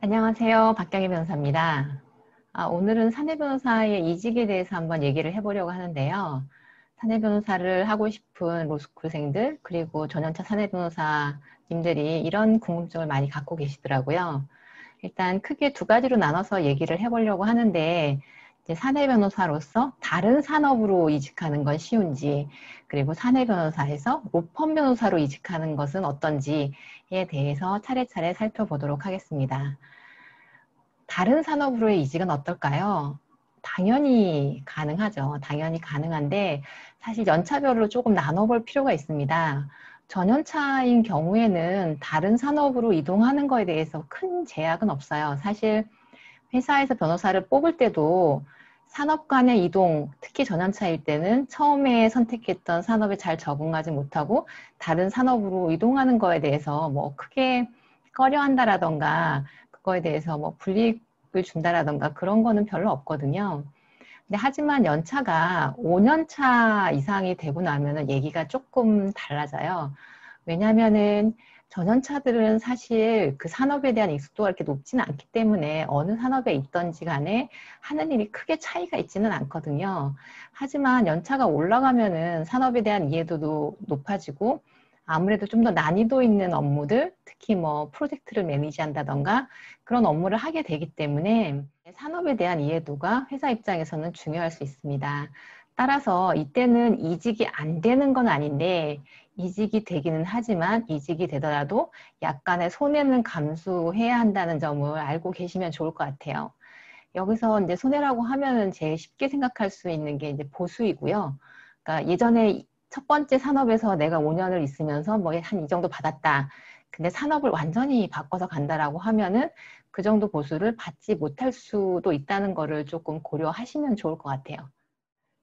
안녕하세요. 박경희 변호사입니다. 오늘은 사내 변호사의 이직에 대해서 한번 얘기를 해보려고 하는데요. 사내 변호사를 하고 싶은 로스쿨생들, 그리고 전연차 사내 변호사님들이 이런 궁금증을 많이 갖고 계시더라고요. 일단 크게 두 가지로 나눠서 얘기를 해보려고 하는데, 이제 사내 변호사로서 다른 산업으로 이직하는 건 쉬운지, 그리고 사내 변호사에서 로펌 변호사로 이직하는 것은 어떤지에 대해서 차례차례 살펴보도록 하겠습니다. 다른 산업으로의 이직은 어떨까요? 당연히 가능하죠. 당연히 가능한데 사실 연차별로 조금 나눠볼 필요가 있습니다. 전연차인 경우에는 다른 산업으로 이동하는 거에 대해서 큰 제약은 없어요. 사실 회사에서 변호사를 뽑을 때도 산업 간의 이동, 특히 전연차일 때는 처음에 선택했던 산업에 잘 적응하지 못하고 다른 산업으로 이동하는 거에 대해서 뭐 크게 꺼려한다라던가 그거에 대해서 뭐 불이익을 준다라던가 그런 거는 별로 없거든요. 근데 하지만 연차가 5년 차 이상이 되고 나면은 얘기가 조금 달라져요. 왜냐면은 전연차들은 사실 그 산업에 대한 익숙도가 이렇게 높지는 않기 때문에 어느 산업에 있던지 간에 하는 일이 크게 차이가 있지는 않거든요. 하지만 연차가 올라가면은 산업에 대한 이해도도 높아지고 아무래도 좀 더 난이도 있는 업무들, 특히 뭐 프로젝트를 매니지한다던가 그런 업무를 하게 되기 때문에 산업에 대한 이해도가 회사 입장에서는 중요할 수 있습니다. 따라서 이때는 이직이 안 되는 건 아닌데 이직이 되기는 하지만 이직이 되더라도 약간의 손해는 감수해야 한다는 점을 알고 계시면 좋을 것 같아요. 여기서 이제 손해라고 하면은 제일 쉽게 생각할 수 있는 게 이제 보수이고요. 그러니까 예전에 첫 번째 산업에서 내가 5년을 있으면서 뭐 한 이 정도 받았다. 근데 산업을 완전히 바꿔서 간다라고 하면은 그 정도 보수를 받지 못할 수도 있다는 거를 조금 고려하시면 좋을 것 같아요.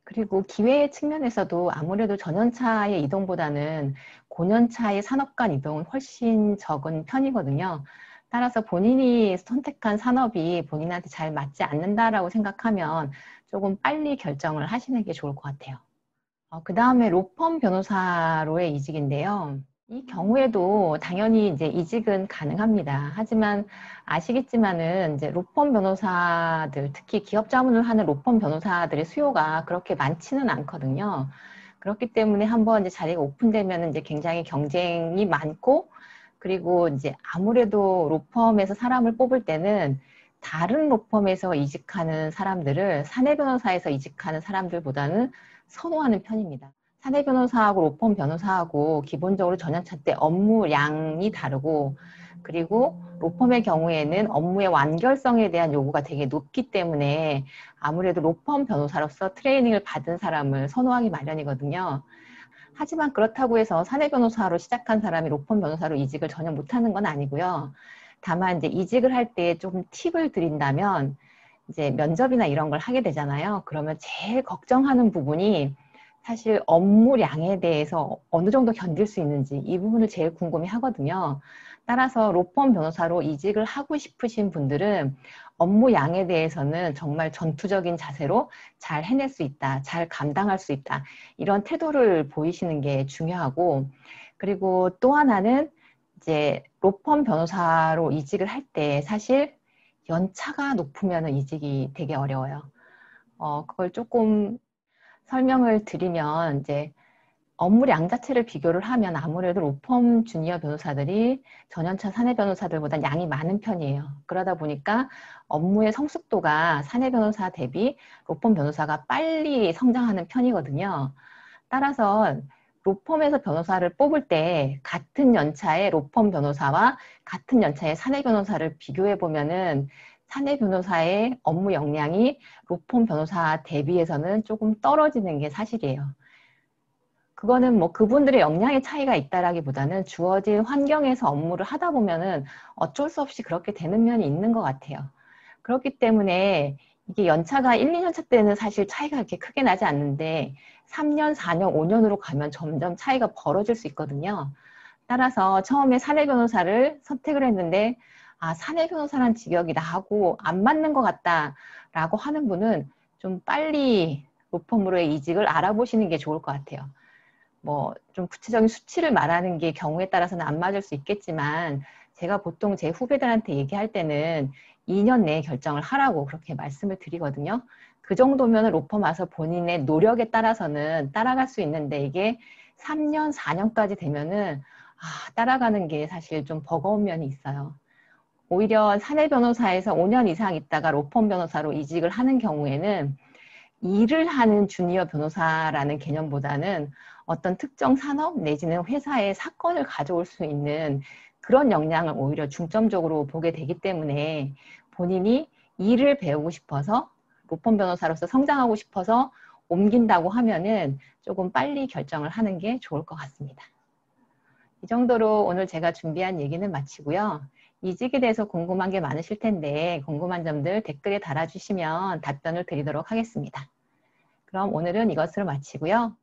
그리고 기회 측면에서도 아무래도 전연차의 이동보다는 고년차의 산업 간 이동은 훨씬 적은 편이거든요. 따라서 본인이 선택한 산업이 본인한테 잘 맞지 않는다라고 생각하면 조금 빨리 결정을 하시는 게 좋을 것 같아요. 그 다음에 로펌 변호사로의 이직인데요. 이 경우에도 당연히 이제 이직은 가능합니다. 하지만 아시겠지만은 이제 로펌 변호사들, 특히 기업 자문을 하는 로펌 변호사들의 수요가 그렇게 많지는 않거든요. 그렇기 때문에 한번 이제 자리가 오픈되면 이제 굉장히 경쟁이 많고, 그리고 이제 아무래도 로펌에서 사람을 뽑을 때는 다른 로펌에서 이직하는 사람들을 사내 변호사에서 이직하는 사람들보다는 선호하는 편입니다. 사내 변호사하고 로펌 변호사하고 기본적으로 전연차 때 업무량이 다르고, 그리고 로펌의 경우에는 업무의 완결성에 대한 요구가 되게 높기 때문에 아무래도 로펌 변호사로서 트레이닝을 받은 사람을 선호하기 마련이거든요. 하지만 그렇다고 해서 사내 변호사로 시작한 사람이 로펌 변호사로 이직을 전혀 못하는 건 아니고요. 다만 이제 이직을 할 때 조금 팁을 드린다면 이제 면접이나 이런 걸 하게 되잖아요. 그러면 제일 걱정하는 부분이 사실 업무량에 대해서 어느 정도 견딜 수 있는지 이 부분을 제일 궁금해 하거든요. 따라서 로펌 변호사로 이직을 하고 싶으신 분들은 업무량에 대해서는 정말 전투적인 자세로 잘 해낼 수 있다, 잘 감당할 수 있다, 이런 태도를 보이시는 게 중요하고, 그리고 또 하나는 이제 로펌 변호사로 이직을 할 때 사실 연차가 높으면 이직이 되게 어려워요. 그걸 조금 설명을 드리면 이제 업무량 자체를 비교를 하면 아무래도 로펌 주니어 변호사들이 전연차 사내 변호사들보다 양이 많은 편이에요. 그러다 보니까 업무의 성숙도가 사내 변호사 대비 로펌 변호사가 빨리 성장하는 편이거든요. 따라서 로펌에서 변호사를 뽑을 때 같은 연차의 로펌 변호사와 같은 연차의 사내 변호사를 비교해 보면은 사내 변호사의 업무 역량이 로펌 변호사 대비해서는 조금 떨어지는 게 사실이에요. 그거는 뭐 그분들의 역량의 차이가 있다라기보다는 주어진 환경에서 업무를 하다 보면은 어쩔 수 없이 그렇게 되는 면이 있는 것 같아요. 그렇기 때문에 이게 연차가 1, 2년 차 때는 사실 차이가 그렇게 크게 나지 않는데 3년, 4년, 5년으로 가면 점점 차이가 벌어질 수 있거든요. 따라서 처음에 사내 변호사를 선택을 했는데 사내 변호사란 직역이 나하고 안 맞는 것 같다라고 하는 분은 좀 빨리 로펌으로의 이직을 알아보시는 게 좋을 것 같아요. 뭐 좀 구체적인 수치를 말하는 게 경우에 따라서는 안 맞을 수 있겠지만 제가 보통 제 후배들한테 얘기할 때는 2년 내에 결정을 하라고 그렇게 말씀을 드리거든요. 그 정도면 로펌 와서 본인의 노력에 따라서는 따라갈 수 있는데 이게 3년, 4년까지 되면은 따라가는 게 사실 좀 버거운 면이 있어요. 오히려 사내 변호사에서 5년 이상 있다가 로펌 변호사로 이직을 하는 경우에는 일을 하는 주니어 변호사라는 개념보다는 어떤 특정 산업 내지는 회사의 사건을 가져올 수 있는 그런 역량을 오히려 중점적으로 보게 되기 때문에 본인이 일을 배우고 싶어서 로펌 변호사로서 성장하고 싶어서 옮긴다고 하면은 조금 빨리 결정을 하는 게 좋을 것 같습니다. 이 정도로 오늘 제가 준비한 얘기는 마치고요. 이직에 대해서 궁금한 게 많으실 텐데 궁금한 점들 댓글에 달아주시면 답변을 드리도록 하겠습니다. 그럼 오늘은 이것으로 마치고요.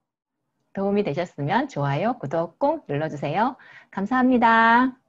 도움이 되셨으면 좋아요, 구독 꼭 눌러주세요. 감사합니다.